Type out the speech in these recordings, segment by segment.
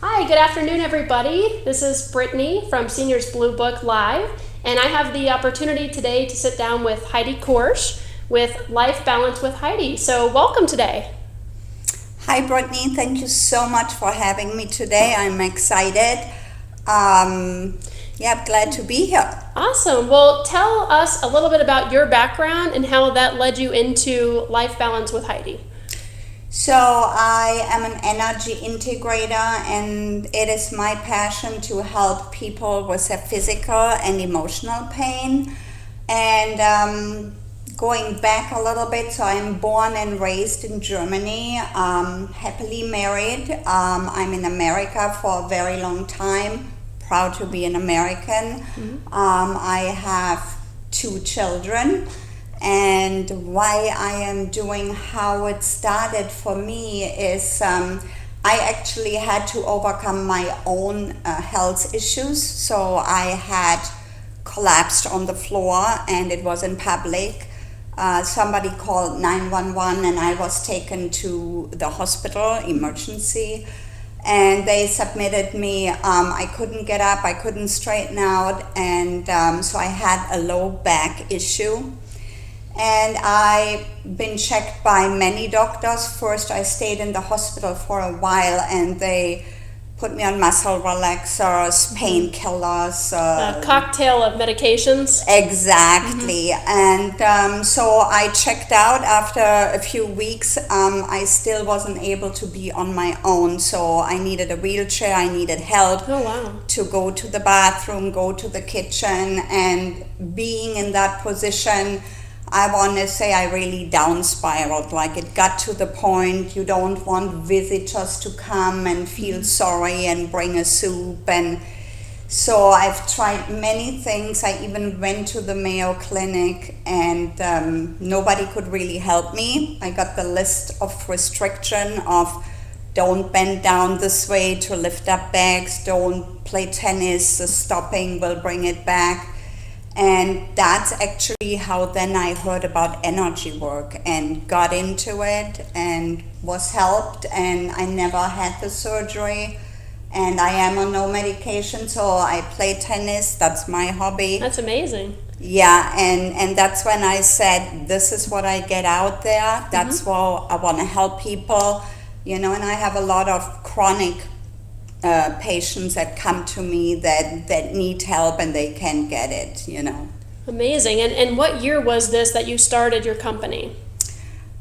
Hi, good afternoon, everybody. This is Brittany from Seniors Blue Book Live, and I have the opportunity today to sit down with Heidi Korsch with Life Balance with Heidi. So welcome today. Hi, Brittany. Thank you so much for having me today. I'm excited. I'm glad to be here. Awesome. Well, tell us a little bit about your background and how that led you into Life Balance with Heidi. So I am an energy integrator, and it is my passion to help people with their physical and emotional pain. And going back a little bit, so I'm born and raised in Germany, happily married. I'm in America for a very long time, proud to be an American. I have 2 children. And why I am doing how it started for me is I actually had to overcome my own health issues. So I had collapsed on the floor, and it was in public. Somebody called 911, and I was taken to the hospital, emergency, and they submitted me. I couldn't get up, I couldn't straighten out, and so I had a low back issue. And I've been checked by many doctors. First, I stayed in the hospital for a while, and they put me on muscle relaxers, painkillers. A cocktail of medications. Exactly. And so I checked out after a few weeks. I still wasn't able to be on my own. So I needed a wheelchair, I needed help to go to the bathroom, go to the kitchen. And being in that position, I want to say I really down spiraled. Like, it got to the point you don't want visitors to come and feel sorry and bring a soup. And so I've tried many things. I even went to the Mayo Clinic, and nobody could really help me. I got the list of restriction of don't bend down this way to lift up bags, don't play tennis, the stopping will bring it back. And that's actually how then I heard about energy work and got into it and was helped, and I never had the surgery, and I am on no medication, so I play tennis. That's my hobby. That's amazing. Yeah, and that's when I said, this is what I get out there. That's what I want to help people, and I have a lot of chronic patients that come to me that need help and they can't get it, Amazing. And what year was this that you started your company?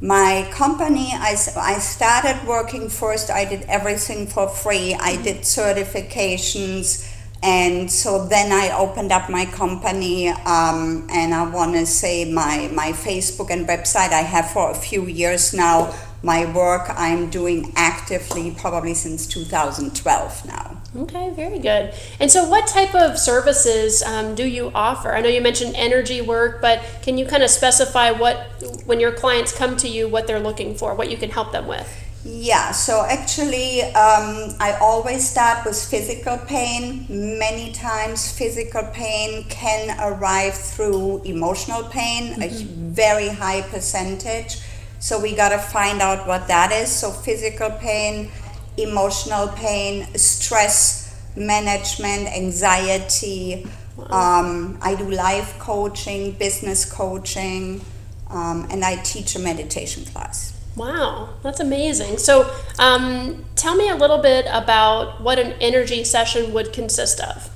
My company, I started working first. I did everything for free. I did certifications, and so then I opened up my company, and I want to say my Facebook and website I have for a few years now. My work I'm doing actively probably since 2012 now. Okay, very good. And so what type of services do you offer? I know you mentioned energy work, but can you kind of specify when your clients come to you, what they're looking for, what you can help them with? Yeah, so actually I always start with physical pain. Many times physical pain can arrive through emotional pain, a very high percentage. So we got to find out what that is. So physical pain, emotional pain, stress management, anxiety. I do life coaching, business coaching, and I teach a meditation class. Wow, that's amazing. So tell me a little bit about what an energy session would consist of.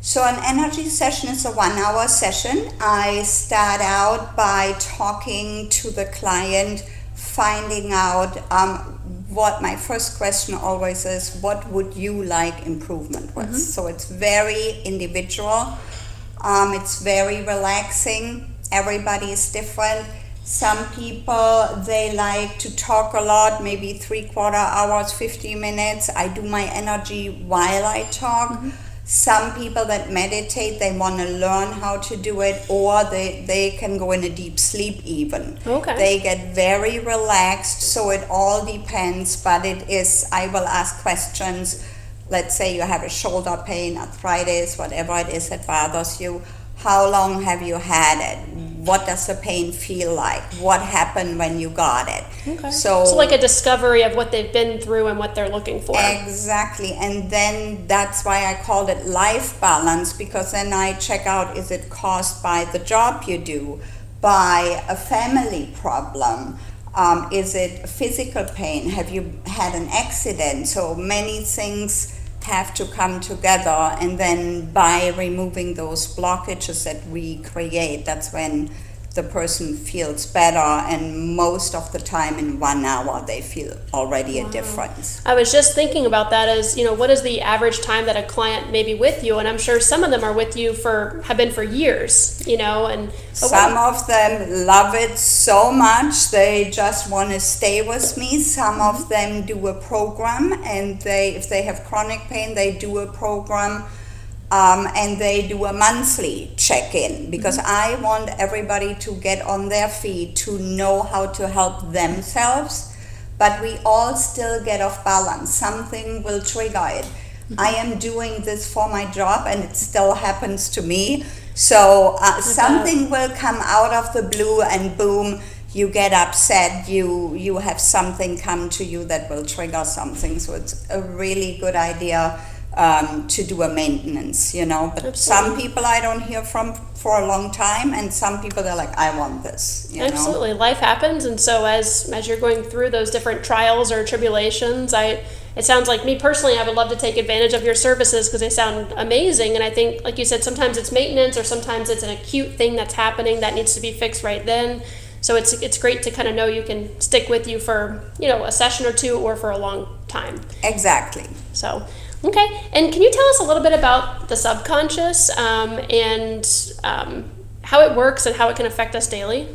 So an energy session is a 1-hour session. I start out by talking to the client, finding out what my first question always is, what would you like improvement with? So it's very individual. It's very relaxing. Everybody is different. Some people, they like to talk a lot, maybe 3/4 hours, 50 minutes. I do my energy while I talk. Some people that meditate, they want to learn how to do it, or they can go in a deep sleep even. Okay. They get very relaxed, so it all depends, but I will ask questions. Let's say you have a shoulder pain, arthritis, whatever it is that bothers you. How long have you had it? what does the pain feel like? What happened when you got it? Okay. So like a discovery of what they've been through and what they're looking for. Exactly. And then that's why I called it life balance, because then I check out, is it caused by the job you do, by a family problem? Is it physical pain? Have you had an accident? So many things have to come together, and then by removing those blockages that we create, that's when the person feels better, and most of the time in 1 hour they feel already a difference. I was just thinking about that as, what is the average time that a client may be with you? And I'm sure some of them are with you have been for years, and some of them love it so much they just want to stay with me. Some of them do a program, and if they have chronic pain, they do a program. And they do a monthly check-in, because I want everybody to get on their feet, to know how to help themselves, but we all still get off balance. Something will trigger it. I am doing this for my job, and it still happens to me. So something will come out of the blue, and boom, you get upset, you have something come to you that will trigger something. So it's a really good idea to do a maintenance, but Absolutely. Some people I don't hear from for a long time, and some people they're like, I want this. Absolutely. Life happens, and so as you're going through those different trials or tribulations, it sounds like, me personally, I would love to take advantage of your services because they sound amazing. And I think, like you said, sometimes it's maintenance, or sometimes it's an acute thing that's happening that needs to be fixed right then. So it's great to kind of know you can stick with you for a session or two, or for a long time. Exactly. So. Okay, and can you tell us a little bit about the subconscious and how it works and how it can affect us daily?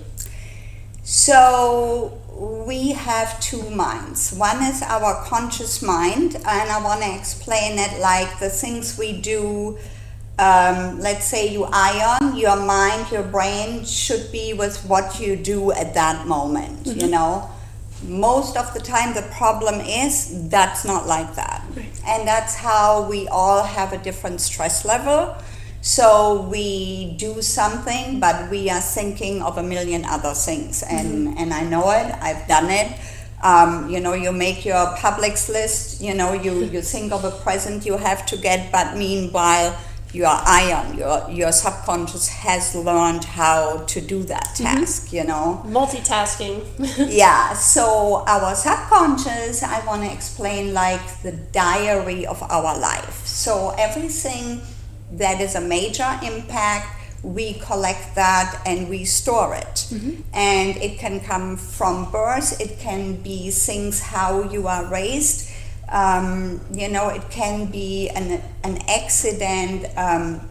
So we have two minds. One is our conscious mind, and I want to explain it like the things we do. Let's say you iron, your mind, your brain should be with what you do at that moment, Most of the time the problem is that's not like that. Right. And that's how we all have a different stress level. So we do something, but we are thinking of a million other things. And I know it, I've done it. You make your Publix list, you think of a present you have to get, but meanwhile your iron, your subconscious has learned how to do that task, Multitasking. Yeah, so our subconscious, I want to explain like the diary of our life. So everything that is a major impact, we collect that and we store it. And it can come from birth, it can be things how you are raised. It can be an accident, a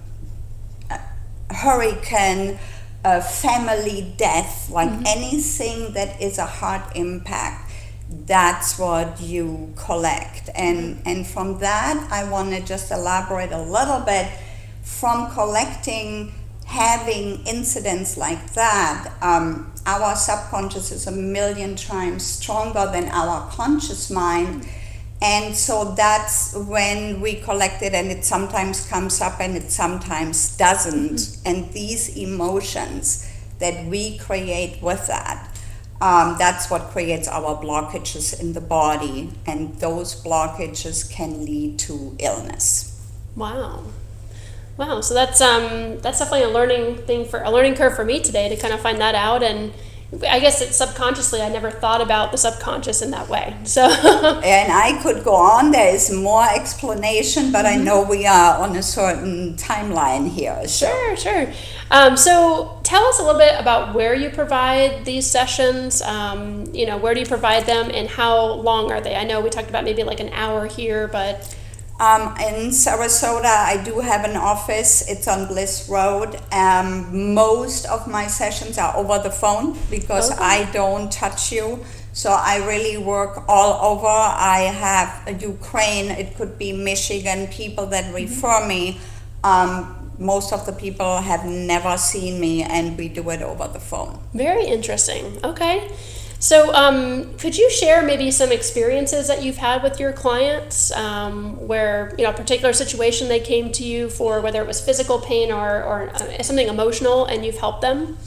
hurricane, a family death, like anything that is a hard impact. That's what you collect. And from that, I want to just elaborate a little bit. From collecting, having incidents like that, our subconscious is a million times stronger than our conscious mind. And so that's when we collect it, and it sometimes comes up and it sometimes doesn't. And these emotions that we create with that, that's what creates our blockages in the body. And those blockages can lead to illness. Wow. So that's definitely a learning curve for me today to kind of find that out. And I guess it's subconsciously, I never thought about the subconscious in that way. So and I could go on, there is more explanation, but I know we are on a certain timeline here. So. Sure. So tell us a little bit about where you provide these sessions, where do you provide them, and how long are they? I know we talked about maybe like an hour here, but... In Sarasota, I do have an office. It's on Bliss Road. Most of my sessions are over the phone because I don't touch you. So I really work all over. I have Ukraine, it could be Michigan, people that refer me. Most of the people have never seen me, and we do it over the phone. Very interesting. Okay. So could you share maybe some experiences that you've had with your clients where, a particular situation they came to you for, whether it was physical pain or something emotional, and you've helped them?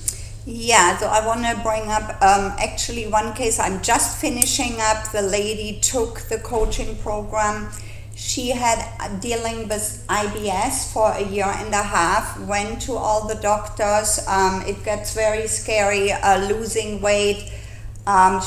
Yeah, so I want to bring up actually one case. I'm just finishing up. The lady took the coaching program. She had dealing with IBS for a year and a half, went to all the doctors. It gets very scary, losing weight.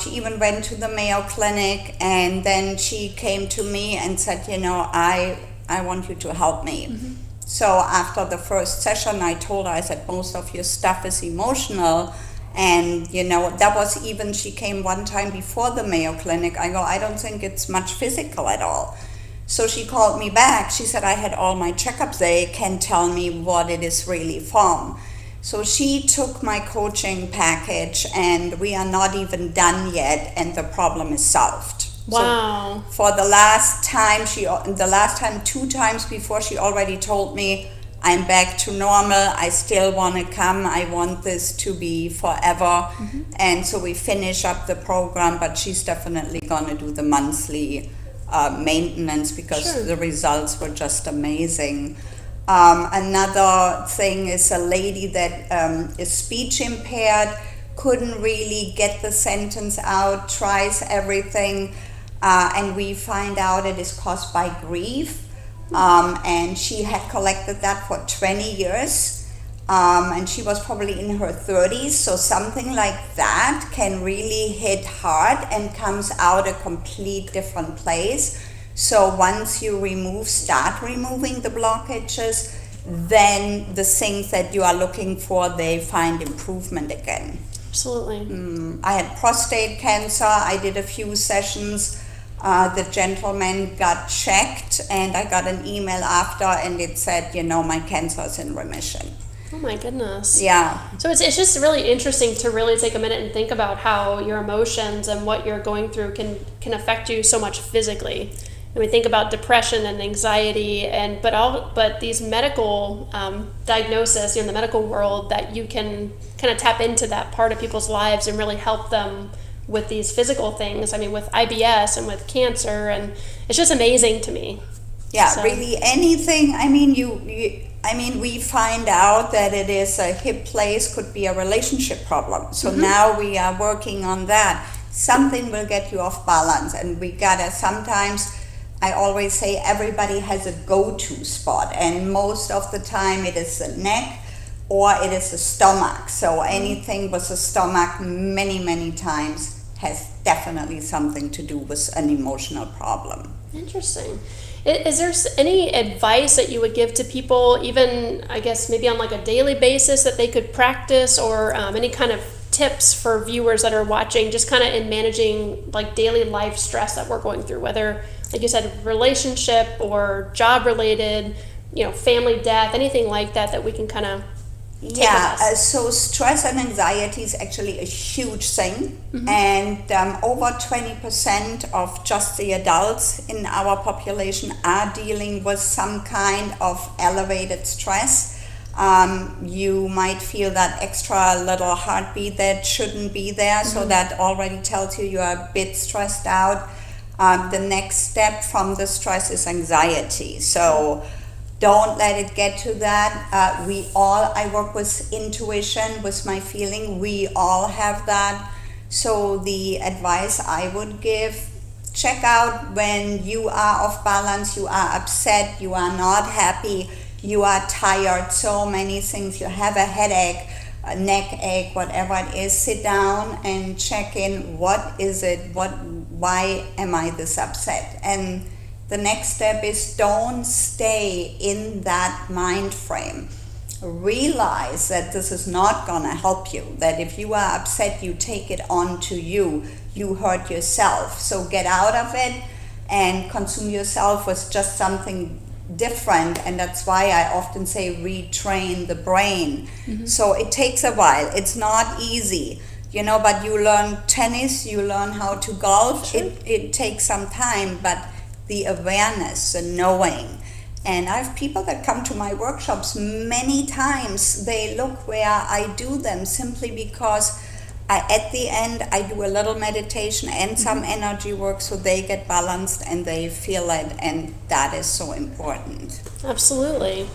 She even went to the Mayo Clinic, and then she came to me and said, I want you to help me. Mm-hmm. So after the first session, I told her, I said, most of your stuff is emotional. And, that was even, she came one time before the Mayo Clinic. I go, I don't think it's much physical at all. So she called me back. She said, I had all my checkups. They can tell me what it is really from. So she took my coaching package, and we are not even done yet, and the problem is solved. Wow. So for the last time, 2 times before, she already told me, I'm back to normal. I still want to come. I want this to be forever. Mm-hmm. And so we finish up the program, but she's definitely going to do the monthly maintenance because Sure. the results were just amazing. Another thing is a lady that is speech impaired, couldn't really get the sentence out, tries everything, and we find out it is caused by grief. And she had collected that for 20 years, and she was probably in her 30s, so something like that can really hit hard and comes out a complete different place. So once you start removing the blockages, then the things that you are looking for, they find improvement again. Absolutely. I had prostate cancer. I did a few sessions. The gentleman got checked, and I got an email after, and it said, my cancer is in remission. Oh my goodness. Yeah. So it's just really interesting to really take a minute and think about how your emotions and what you're going through can affect you so much physically. And we think about depression and anxiety, but these medical diagnoses in the medical world, that you can kind of tap into that part of people's lives and really help them with these physical things. I mean, with IBS and with cancer, and it's just amazing to me. Yeah, So. Really anything. I mean, we find out that it is a hip place, could be a relationship problem. So mm-hmm. Now we are working on that. Something will get you off balance, and we gotta sometimes. I always say everybody has a go-to spot, and most of the time it is the neck or it is the stomach. So anything with the stomach many, many times has definitely something to do with an emotional problem. Interesting. Is there any advice that you would give to people, even, I guess, maybe on like a daily basis that they could practice, or any kind of tips for viewers that are watching, just kind of in managing like daily life stress that we're going through, whether, like you said, relationship or job related, family death, anything like that we can kind of take with us? So stress and anxiety is actually a huge thing. Mm-hmm. And over 20% of just the adults in our population are dealing with some kind of elevated stress. You might feel that extra little heartbeat that shouldn't be there, mm-hmm. So that already tells you are a bit stressed out. The next step from the stress is anxiety. So don't let it get to that. I work with intuition, with my feeling. We all have that. So the advice I would give, check out when you are off balance, you are upset, you are not happy, you are tired, so many things, you have a headache, a neck ache, whatever it is. Sit down and check in. What is it? Why am I this upset? And the next step is, don't stay in that mind frame. Realize that this is not going to help you, that if you are upset, you take it on to you hurt yourself. So get out of it and consume yourself with just something different. And that's why I often say retrain the brain. Mm-hmm. So it takes a while. It's not easy, but you learn tennis, you learn how to golf. Sure. It takes some time, but the awareness, the knowing. And I have people that come to my workshops many times. They look where I do them simply because at the end, I do a little meditation and some energy work so they get balanced and they feel it, and that is so important. Absolutely.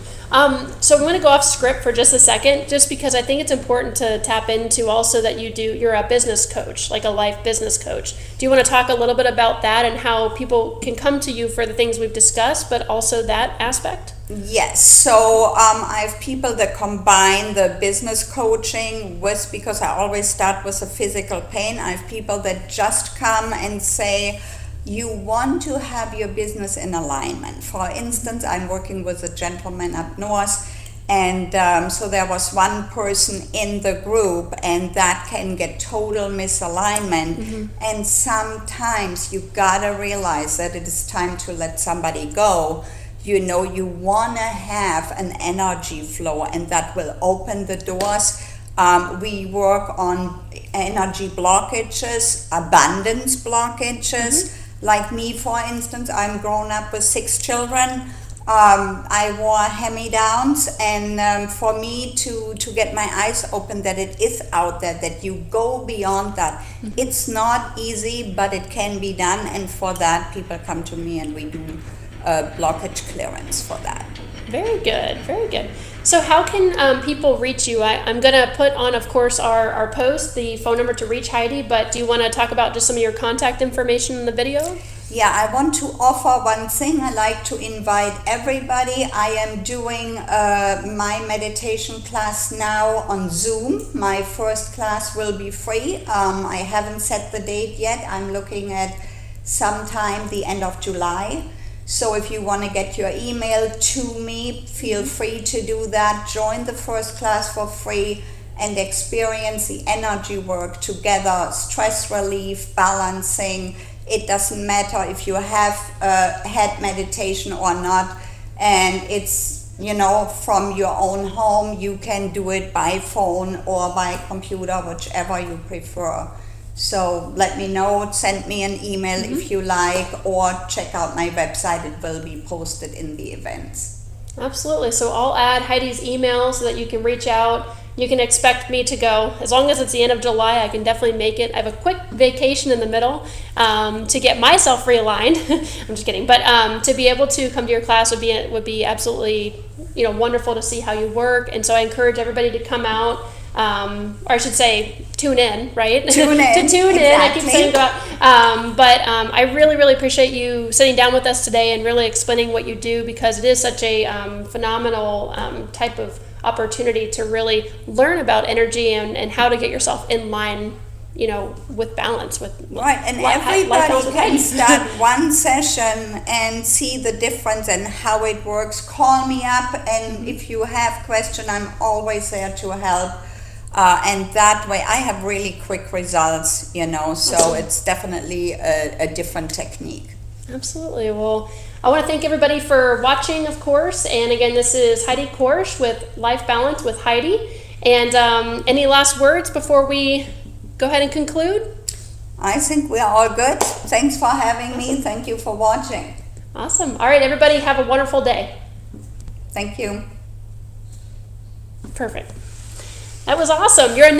So I'm going to go off script for just a second, just because I think it's important to tap into also that you're a business coach, like a life business coach. Do you want to talk a little bit about that and how people can come to you for the things we've discussed, but also that aspect? Yes, so I have people that combine the business coaching with, because I always start with the physical pain, I have people that just come and say, you want to have your business in alignment. For instance, I'm working with a gentleman up north, and so there was one person in the group, and that can get total misalignment. And sometimes you gotta realize that it is time to let somebody go. You know, you want to have an energy flow, and that will open the doors. We work on energy blockages, abundance blockages. Like me, for instance, I'm grown up with 6 children. I wore hand-me-downs, and for me to get my eyes open that it is out there, that you go beyond that. It's not easy, but it can be done, and for that, people come to me and we do blockage clearance for that. Very good, very good. So how can people reach you? I'm going to put on, of course, our post, the phone number to reach Heidi, but do you want to talk about just some of your contact information in the video? Yeah, I want to offer one thing. I like to invite everybody. I am doing my meditation class now on Zoom. My first class will be free. I haven't set the date yet. I'm looking at sometime the end of July. So if you want to get your email to me, feel free to do that. Join the first class for free and experience the energy work together, stress relief, balancing. It doesn't matter if you have had meditation or not. And it's, you know, from your own home. You can do it by phone or by computer, whichever you prefer. So let me know, send me an email if you like, or check out my website. It will be posted in the events. Absolutely. So I'll add Heidi's email so that you can reach out. You can expect me to go. As long as it's the end of July, I can definitely make it. I have a quick vacation in the middle to get myself realigned. I'm just kidding. But to be able to come to your class would be absolutely, wonderful to see how you work. And so I encourage everybody to come out. Or I should say, tune in, right? Tune in. To tune in. I keep saying go out. But I really, really appreciate you sitting down with us today and really explaining what you do, because it is such a phenomenal type of opportunity to really learn about energy and how to get yourself in line, with balance. Right, and everybody can start one session and see the difference and how it works. Call me up, and if you have questions, I'm always there to help. And that way I have really quick results, so it's definitely a different technique. Absolutely. Well, I want to thank everybody for watching, of course. And again, this is Heidi Korsch with Life Balance with Heidi. And any last words before we go ahead and conclude? I think we're all good. Thanks for having me. Thank you for watching. Awesome. All right, everybody, have a wonderful day. Thank you. Perfect. That was awesome. You're a